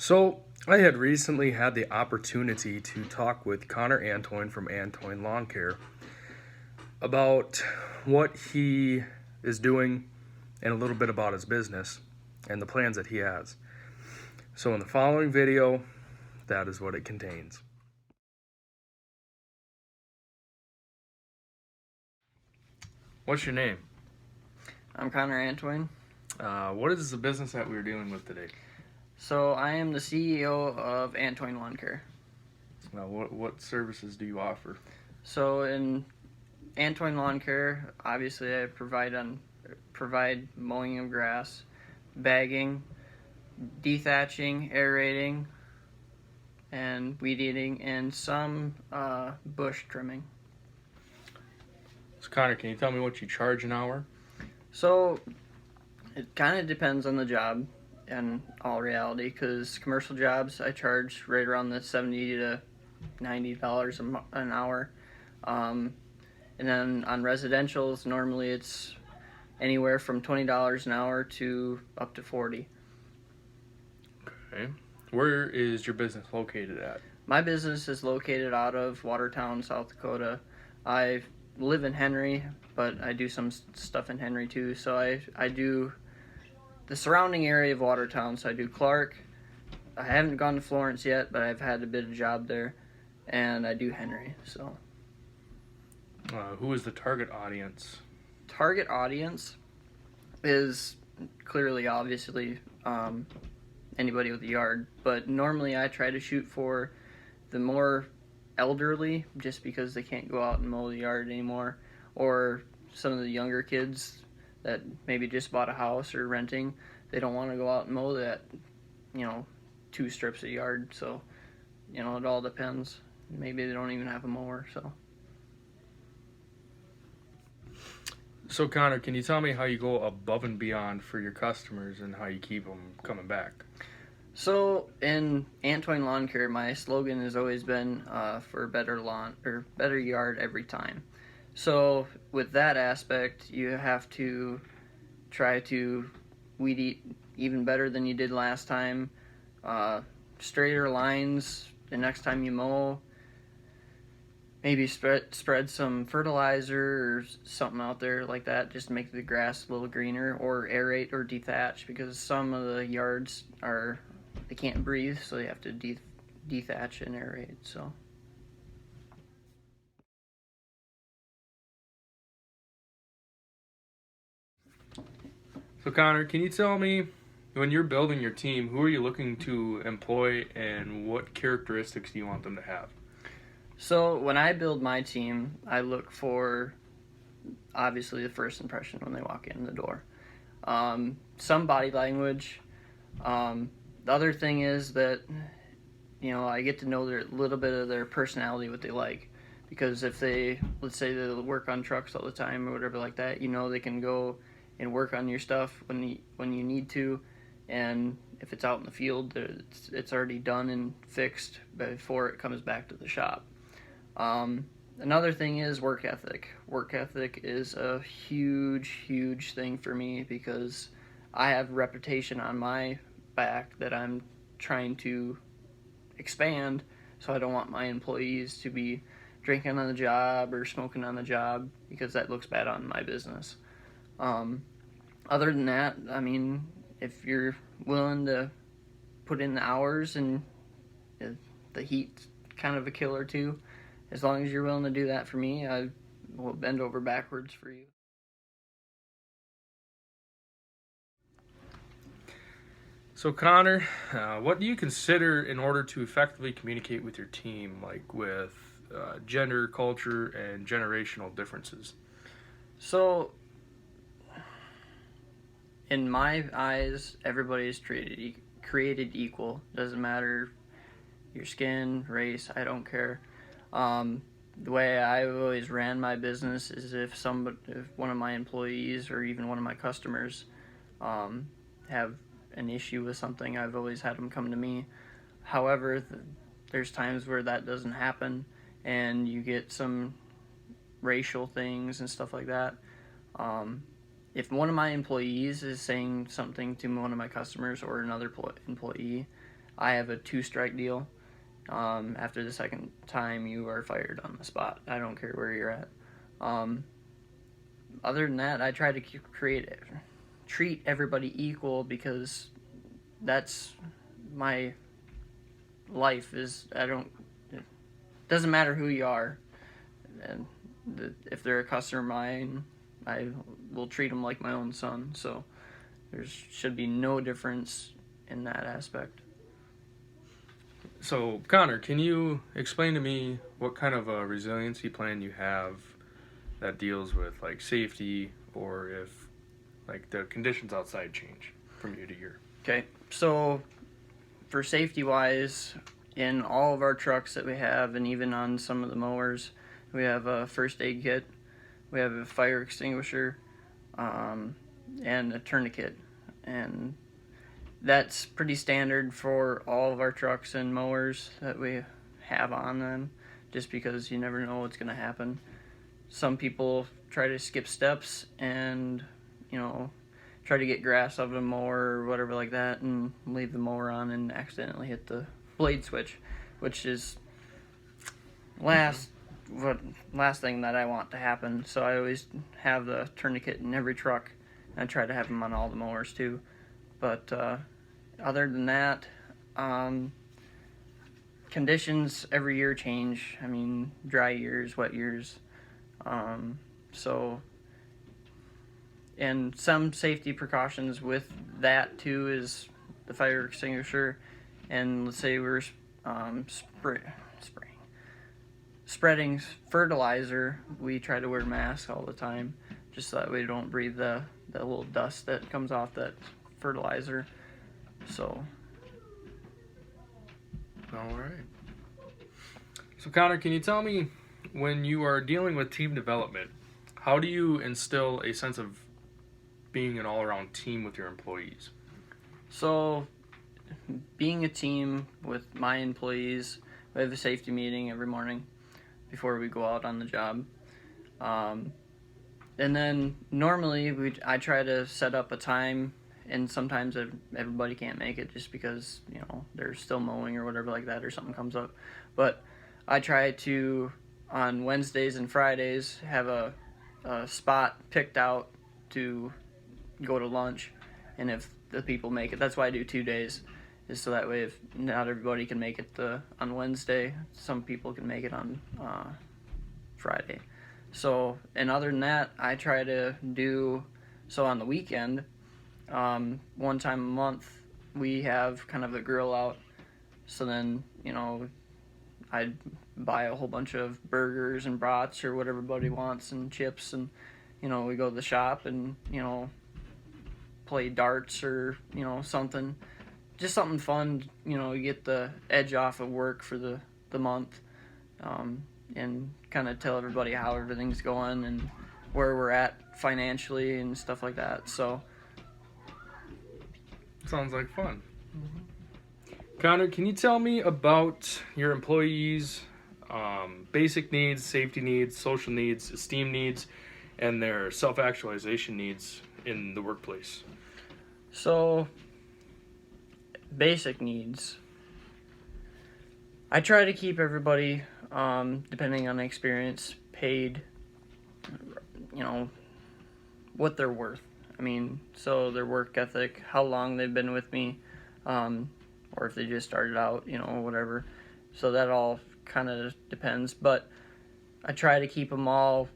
So, I had recently had the opportunity to talk with Connor Antoine from Antoine Lawn Care about what he is doing and a little bit about his business and the plans that he has. So, in the following video, that is what it contains. What's your name? I'm Connor Antoine. What is the business that we're dealing with today? So I am the CEO of Antoine Lawn Care. What services do you offer? So in Antoine Lawn Care, obviously I provide mowing of grass, bagging, dethatching, aerating, and weed eating, and some bush trimming. So, Connor, can you tell me what you charge an hour? So it kind of depends on the job in all reality, because commercial jobs I charge right around the $70 to $90 an hour. And then on residentials, normally it's anywhere from $20 an hour to up to $40. Okay. Where is your business located at? My business is located out of Watertown, South Dakota. I live in Henry, but I do some stuff in Henry too. So I do the surrounding area of Watertown. So I do Clark. I haven't gone to Florence yet, but I've had a bit of job there, and I do Henry. So Who is the target audience? target audience is clearly, obviously, anybody with a yard, but normally I try to shoot for the more elderly, just because they can't go out and mow the yard anymore, or some of the younger kids that maybe just bought a house or renting. They don't want to go out and mow that, 2 strips of yard. So it all depends. Maybe they don't even have a mower. So, Connor, can you tell me how you go above and beyond for your customers and how you keep them coming back? So in Antoine Lawn Care, my slogan has always been for better lawn or better yard every time. So with that aspect, you have to try to weed eat even better than you did last time. Straighter lines the next time you mow. Maybe spread some fertilizer or something out there like that, just to make the grass a little greener, or aerate or dethatch, because some of the yards they can't breathe, so they have to dethatch and aerate. So, Connor, can you tell me, when you're building your team, who are you looking to employ and what characteristics do you want them to have? So when I build my team, I look for, obviously, the first impression when they walk in the door. Some body language. The other thing is that I get to know a little bit of their personality, what they like. Because if let's say they work on trucks all the time or whatever like that, they can go and work on your stuff when you need to, and if it's out in the field, it's already done and fixed before it comes back to the shop. Another thing is work ethic. Work ethic is a huge, huge thing for me, because I have a reputation on my back that I'm trying to expand, so I don't want my employees to be drinking on the job or smoking on the job, because that looks bad on my business. Other than that, I mean, if you're willing to put in the hours, and the heat's kind of a killer too, as long as you're willing to do that for me, I will bend over backwards for you. So, Connor, what do you consider in order to effectively communicate with your team, like with gender, culture, and generational differences? So, in my eyes, everybody is created equal. Doesn't matter your skin, race, I don't care. The way I've always ran my business is if one of my employees or even one of my customers have an issue with something, I've always had them come to me. However, there's times where that doesn't happen, and you get some racial things and stuff like that. If one of my employees is saying something to one of my customers or another employee, I have a 2-strike deal. After the second time, you are fired on the spot. I don't care where you're at. Other than that, I try to treat everybody equal, because that's my life. It doesn't matter who you are, and if they're a customer of mine, I will treat them like my own son. So there should be no difference in that aspect. So, Connor, can you explain to me what kind of a resiliency plan you have that deals with like safety, or if like the conditions outside change from year to year? Okay, so for safety wise, in all of our trucks that we have, and even on some of the mowers, we have a first aid kit, we have a fire extinguisher, and a tourniquet, and that's pretty standard for all of our trucks and mowers that we have on them, just because you never know what's going to happen. Some people try to skip steps and, try to get grass out of a mower or whatever like that, and leave the mower on and accidentally hit the blade switch, which is last thing that I want to happen. So I always have the tourniquet in every truck, and I try to have them on all the mowers too. But other than that, conditions every year change. I mean, dry years, wet years. And some safety precautions with that too is the fire extinguisher. And let's say we're spreading fertilizer, we try to wear masks all the time, just so that we don't breathe the little dust that comes off that fertilizer. So. All right. So, Connor, can you tell me, when you are dealing with team development, how do you instill a sense of being an all-around team with your employees? So, being a team with my employees, we have a safety meeting every morning before we go out on the job. And then normally I try to set up a time, and sometimes everybody can't make it just because, they're still mowing or whatever like that, or something comes up. But I try to, on Wednesdays and Fridays, have a spot picked out to go to lunch. And if the people make it, that's why I do 2 days, is so that way if not everybody can make it on Wednesday, some people can make it on Friday. So, and other than that, I try to do, so on the weekend, one time a month, we have kind of a grill out. So then, I'd buy a whole bunch of burgers and brats or what everybody wants, and chips, and, we go to the shop and, play darts or, something. Just something fun, you get the edge off of work for the month, and kind of tell everybody how everything's going and where we're at financially and stuff like that. So. Sounds like fun. Mm-hmm. Connor, can you tell me about your employees' basic needs, safety needs, social needs, esteem needs, and their self-actualization needs in the workplace? So, basic needs. I try to keep everybody, depending on the experience, paid, what they're worth. I mean, so their work ethic, how long they've been with me, or if they just started out, whatever. So that all kind of depends. But I try to keep them all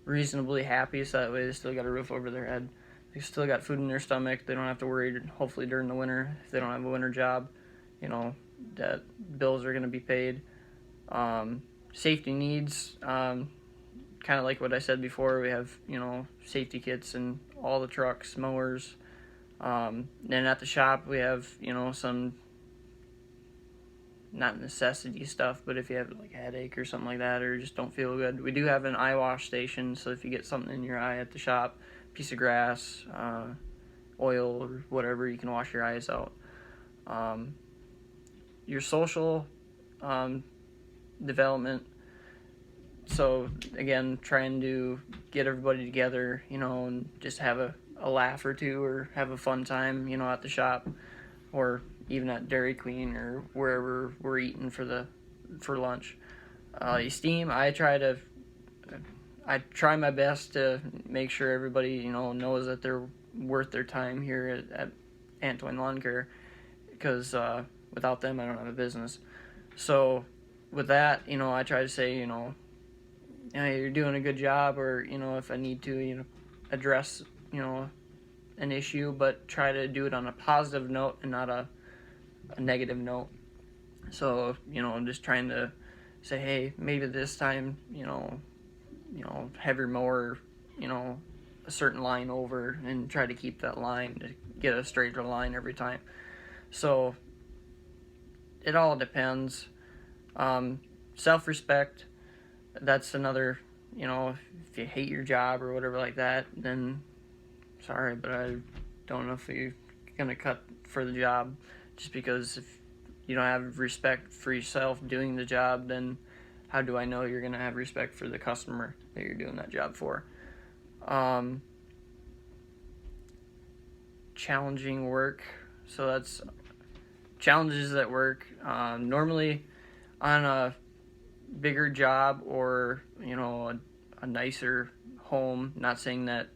reasonably happy, so that way they still got a roof over their head. They still got food in their stomach. They don't have to worry, hopefully during the winter, if they don't have a winter job, that bills are going to be paid. Safety needs, kind of like what I said before, we have, safety kits in all the trucks, mowers. Then at the shop, we have, some, not necessity stuff, but if you have like a headache or something like that, or just don't feel good, we do have an eye wash station. So if you get something in your eye at the shop, piece of grass, oil, or whatever, you can wash your eyes out. Your social development. So again, trying to get everybody together, and just have a laugh or two, or have a fun time, at the shop, or even at Dairy Queen or wherever we're eating for lunch. Esteem, I try my best to make sure everybody knows that they're worth their time here at Antoine Lawn Care, because without them I don't have a business. So with that, I try to say, you're doing a good job, or if I need to, address an issue, but try to do it on a positive note and not a negative note. So I'm just trying to say, hey, maybe this time, have your mower, a certain line over, and try to keep that line to get a straighter line every time. So it all depends. Self-respect, that's another, if you hate your job or whatever like that, then sorry, but I don't know if you're going to cut for the job. Just because if you don't have respect for yourself doing the job, then how do I know you're going to have respect for the customer that you're doing that job for? Challenging work. So that's challenges at work. Normally on a bigger job or, a nicer home, not saying that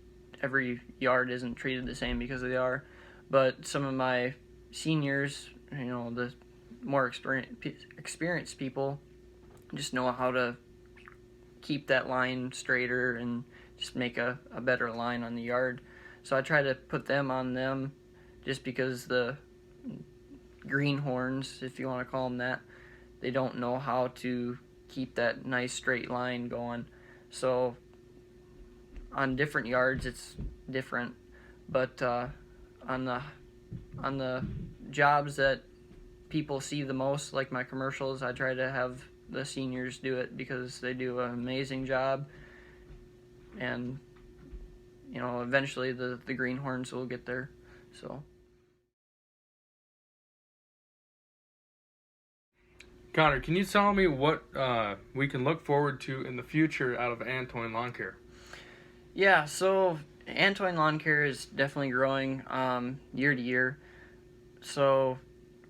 every yard isn't treated the same, because they are, but some of my seniors, the more experienced people, just know how to keep that line straighter and just make a better line on the yard. So I try to put them on them, just because the greenhorns, if you want to call them that, they don't know how to keep that nice straight line going. So on different yards it's different, but on the jobs that people see the most, like my commercials, I try to have the seniors do it, because they do an amazing job, and eventually the greenhorns will get there. So Connor, can you tell me what we can look forward to in the future out of Antoine Lawn Care? yeah, so Antoine Lawn Care is definitely growing year to year. So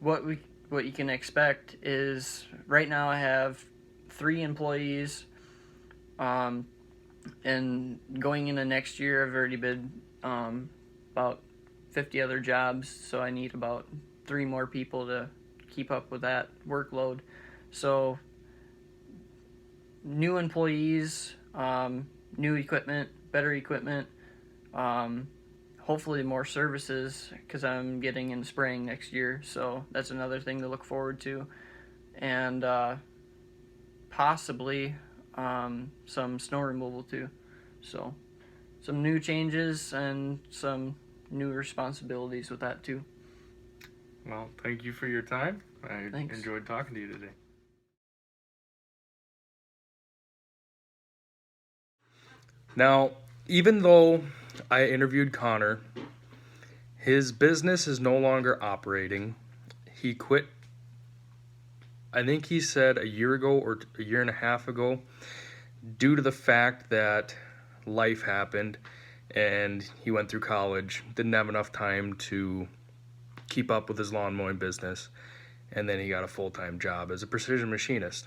what you can expect is, right now I have 3 employees, and going into next year I've already bid about 50 other jobs, so I need about 3 more people to keep up with that workload. So new employees, new equipment, better equipment, hopefully more services, because I'm getting in spring next year, so that's another thing to look forward to. And possibly some snow removal too. So some new changes and some new responsibilities with that too. Well, thank you for your time. I Thanks. enjoyed talking to you today. Now, even though I interviewed Connor, his business is no longer operating. He quit, I think he said a year ago or a year and a half ago, due to the fact that life happened and he went through college, didn't have enough time to keep up with his lawn mowing business, and then he got a full-time job as a precision machinist.